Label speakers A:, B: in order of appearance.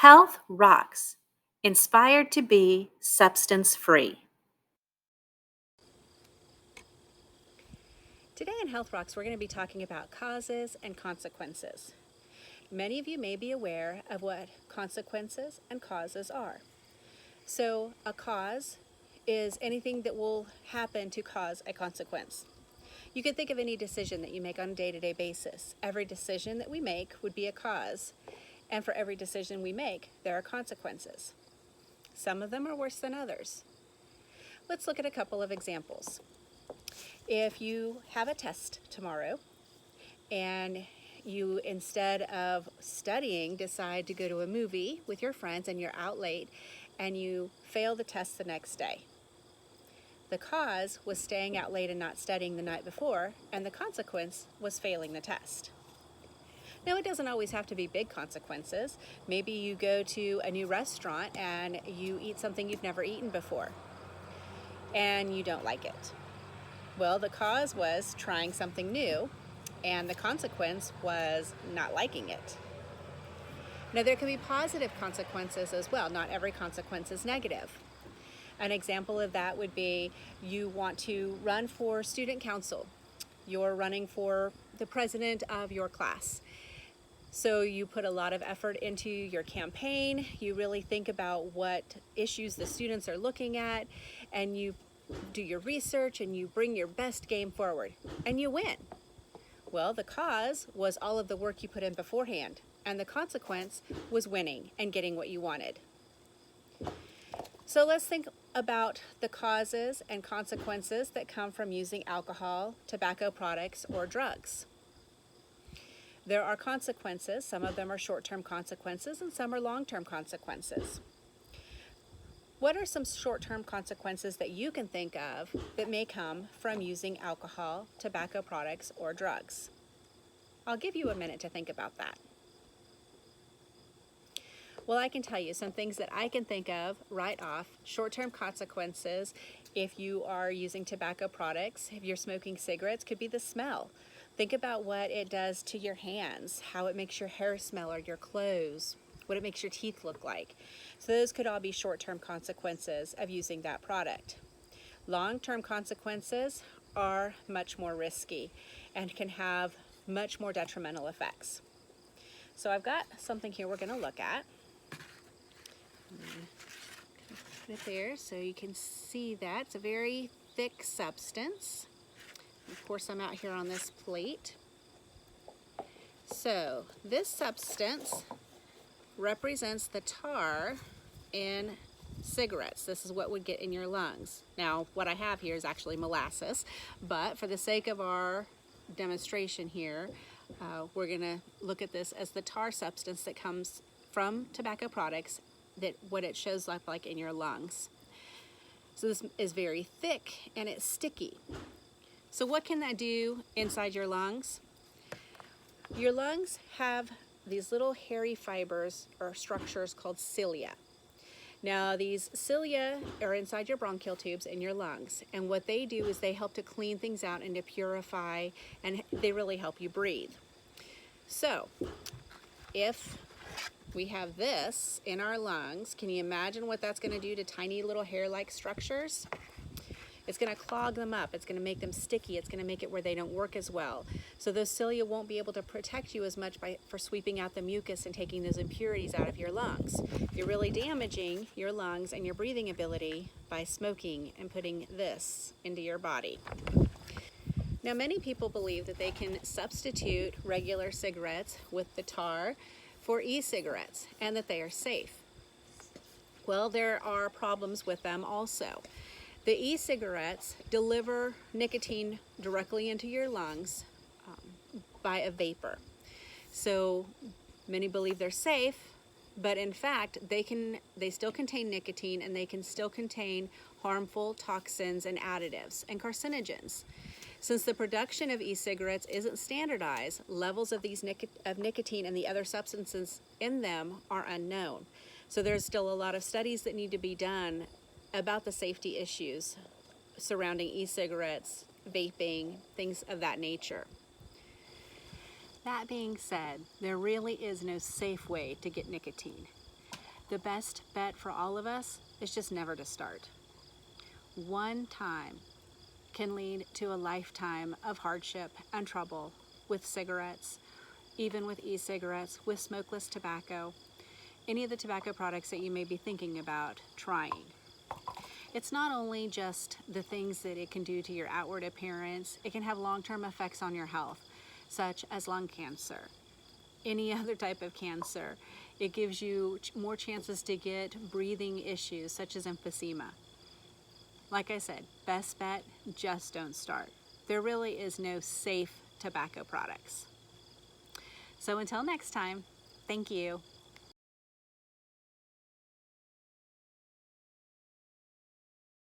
A: Health Rocks, inspired to be substance-free.
B: Today in Health Rocks, we're going to be talking about causes and consequences. Many of you may be aware of what consequences and causes are. So a cause is anything that will happen to cause a consequence. You can think of any decision that you make on a day-to-day basis. Every decision that we make would be a cause, and for every decision we make, there are consequences. Some of them are worse than others. Let's look at a couple of examples. If you have a test tomorrow and you, instead of studying, decide to go to a movie with your friends and you're out late and you fail the test the next day. The cause was staying out late and not studying the night before, and the consequence was failing the test. Now, it doesn't always have to be big consequences. Maybe you go to a new restaurant and you eat something you've never eaten before and you don't like it. Well, the cause was trying something new, and the consequence was not liking it. Now, there can be positive consequences as well. Not every consequence is negative. An example of that would be you want to run for student council. You're running for the president of your class. So you put a lot of effort into your campaign. You really think about what issues the students are looking at, and you do your research and you bring your best game forward, and you win. Well, the cause was all of the work you put in beforehand, and the consequence was winning and getting what you wanted. So let's think about the causes and consequences that come from using alcohol, tobacco products, or drugs. There are consequences. Some of them are short-term consequences and some are long-term consequences. What are some short-term consequences that you can think of that may come from using alcohol, tobacco products, or drugs? I'll give you a minute to think about that. Well, I can tell you some things that I can think of right off. Short-term consequences, if you are using tobacco products, if you're smoking cigarettes, could be the smell. Think about what it does to your hands, how it makes your hair smell or your clothes, what it makes your teeth look like. So those could all be short-term consequences of using that product. Long-term consequences are much more risky and can have much more detrimental effects. So I've got something here we're going to look at. Put it there so you can see that. It's a very thick substance. Of course, I'm out here on this plate. So this substance represents the tar in cigarettes. This is what would get in your lungs. Now, what I have here is actually molasses, but for the sake of our demonstration here, we're going to look at this as the tar substance that comes from tobacco products, that what it shows up like in your lungs. So this is very thick and it's sticky. So what can that do inside your lungs? Your lungs have these little hairy fibers or structures called cilia. Now, these cilia are inside your bronchial tubes in your lungs, and what they do is they help to clean things out and to purify, and they really help you breathe. So if we have this in our lungs, can you imagine what that's going to do to tiny little hair-like structures? It's going to clog them up. It's going to make them sticky. It's going to make it where they don't work as well. So those cilia won't be able to protect you as much for sweeping out the mucus and taking those impurities out of your lungs. You're really damaging your lungs and your breathing ability by smoking and putting this into your body. Now, many people believe that they can substitute regular cigarettes with the tar for e-cigarettes and that they are safe. Well, there are problems with them also. The e-cigarettes deliver nicotine directly into your lungs by a vapor. So many believe they're safe, but in fact, they still contain nicotine, and they can still contain harmful toxins and additives and carcinogens. Since the production of e-cigarettes isn't standardized, levels of these nicotine and the other substances in them are unknown. So there's still a lot of studies that need to be done about the safety issues surrounding e-cigarettes, vaping, things of that nature. That being said, there really is no safe way to get nicotine. The best bet for all of us is just never to start. One time can lead to a lifetime of hardship and trouble with cigarettes, even with e-cigarettes, with smokeless tobacco, any of the tobacco products that you may be thinking about trying. It's not only just the things that it can do to your outward appearance, it can have long-term effects on your health, such as lung cancer, any other type of cancer. It gives you more chances to get breathing issues such as emphysema. Like I said, best bet, just don't start. There really is no safe tobacco products. So until next time, thank you.